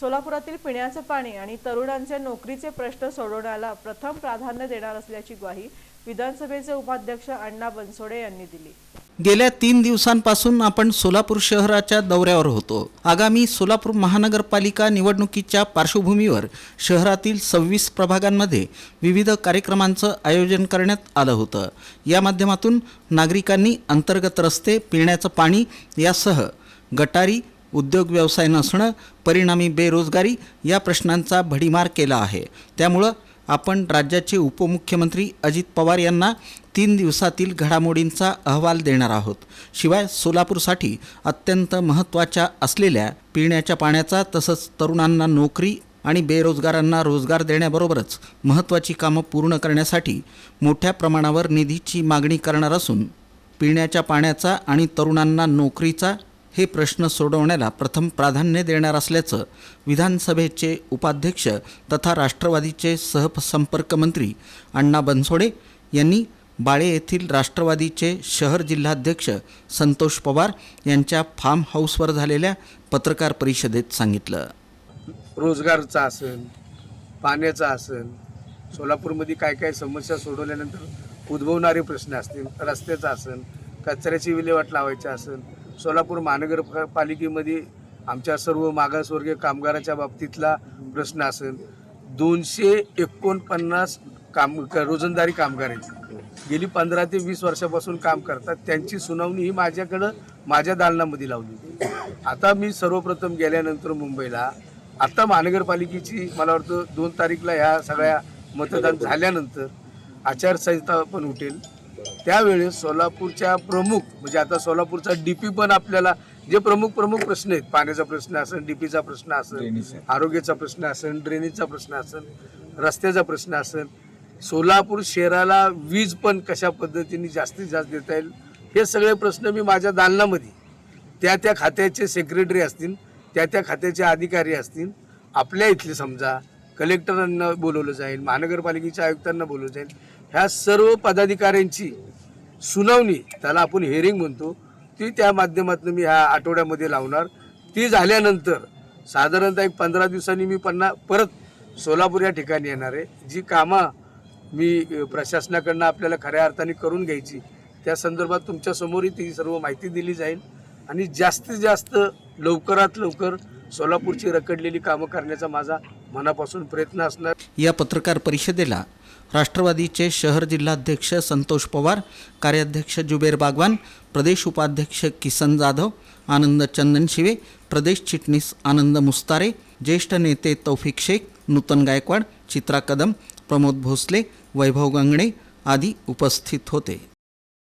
सोलापुरातील पिण्याचे पाणी आणि तरुणांचे नोकरीचे प्रश्न सोडवण्याला प्रथम प्राधान्य देणार असल्याची ग्वाही विधानसभेचे उपाध्यक्ष अण्णा बनसोडे यांनी दिली। गेल्या 3 दिवसांपासून आपण सोलापूर शहराच्या दौऱ्यावर होतो। आगामी सोलापूर महानगरपालिका निवडणुकीच्या पार्श्वभूमीवर शहरातील 26 प्रभागांमध्ये विविध कार्यक्रमांचं आयोजन करण्यात आलं होतं। या माध्यमातून नागरिकांनी अंतर्गत रस्ते, पिण्याचं पाणी यासह गटारी, उद्योग व्यवसाय नसणं, परिणामी बेरोजगारी या प्रश्नांचा भडीमार केला आहे। त्यामुळे आपण राज्याचे उपमुख्यमंत्री अजित पवार यांना 3 दिवसातील घडामोडींचा अहवाल देणार आहोत। शिवाय सोलापूरसाठी अत्यंत महत्त्वाच्या असलेल्या पिण्याच्या पाण्याचा तसंच तरुणांना नोकरी आणि बेरोजगारांना रोजगार देण्याबरोबरच महत्त्वाची कामं पूर्ण करण्यासाठी मोठ्या प्रमाणावर निधीची मागणी करणार असून पिण्याच्या पाण्याचा आणि तरुणांना नोकरीचा हे प्रश्न सोडवण्याला प्रथम प्राधान्य देणार असल्याचं विधानसभेचे उपाध्यक्ष तथा राष्ट्रवादीचे सहसंपर्क मंत्री अण्णा बनसोडे यांनी बाळे येथील राष्ट्रवादीचे शहर जिल्हाध्यक्ष संतोष पवार यांच्या फार्म हाऊसवर झालेल्या पत्रकार परिषदेत सांगितलं। रोजगारचा असेल, पाण्याचा असेल, सोलापूरमध्ये काय काय समस्या सोडवल्यानंतर उद्भवणारे प्रश्न असतील, रस्त्याचा असेल, कचऱ्याची विल्हेवाट लावायची असेल, सोलापूर महानगरपालिकेमध्ये आमच्या सर्व मागासवर्गीय कामगाराच्या बाबतीतला प्रश्न असेल, 249 रोजंदारी कामगार आहेत, गेली 15 ते 20 वर्षापासून काम करतात, त्यांची सुनावणी ही माझ्याकडं माझ्या दालनामध्ये लावली। आता मी सर्वप्रथम गेल्यानंतर मुंबईला, आता महानगरपालिकेची मला वाटतं 2 तारीखला ह्या सगळ्या मतदान झाल्यानंतर आचारसंहिता पण उठेल, त्यावेळेस सोलापूरच्या प्रमुख म्हणजे आता सोलापूरचा डीपी पण आपल्याला जे प्रमुख प्रश्न आहेत, पाण्याचा प्रश्न असेल, डीपीचा प्रश्न असेल, आरोग्याचा प्रश्न असेल, ड्रेनेजचा प्रश्न असेल, रस्त्याचा प्रश्न असेल, सोलापूर शहराला वीज पण कशा पद्धतीने जास्तीत जास्त देता येईल, हे सगळे प्रश्न मी माझ्या दालनामध्ये त्या खात्याचे सेक्रेटरी असतील, त्या खात्याचे अधिकारी असतील, आपल्या इथले समजा कलेक्टरांना बोलवलं जाईल, महानगरपालिकेच्या आयुक्तांना बोलवलं जाईल, ह्या सर्व पदाधिकाऱ्यांची सुनावणी, त्याला आपण हिअरिंग म्हणतो, ती त्या माध्यमातून मी ह्या आठवड्यामध्ये लावणार। ती झाल्यानंतर साधारणतः एक 15 दिवसांनी मी परत सोलापूर या ठिकाणी येणार आहे। जी कामं मी प्रशासनाकडनं आपल्याला खऱ्या अर्थाने करून घ्यायची, त्या संदर्भात तुमच्यासमोरही ती सर्व माहिती दिली जाईल आणि जास्तीत जास्त लवकरात लवकर सोलापूरची रखडलेली कामं करण्याचा माझा मनापासून प्रयत्न असणार। या पत्रकार परिषदेला राष्ट्रवादीचे शहर जिल्हाध्यक्ष संतोष पवार, कार्याध्यक्ष जुबेर बागवान, प्रदेश उपाध्यक्ष किसन जाधव, आनंद चंदनशिवे, प्रदेश चिटणीस आनंद मुस्तारे, ज्येष्ठ नेते तौफिक शेख, नूतन गायकवाड, चित्रा कदम, प्रमोद भोसले, वैभव गंगणे आदी उपस्थित होते।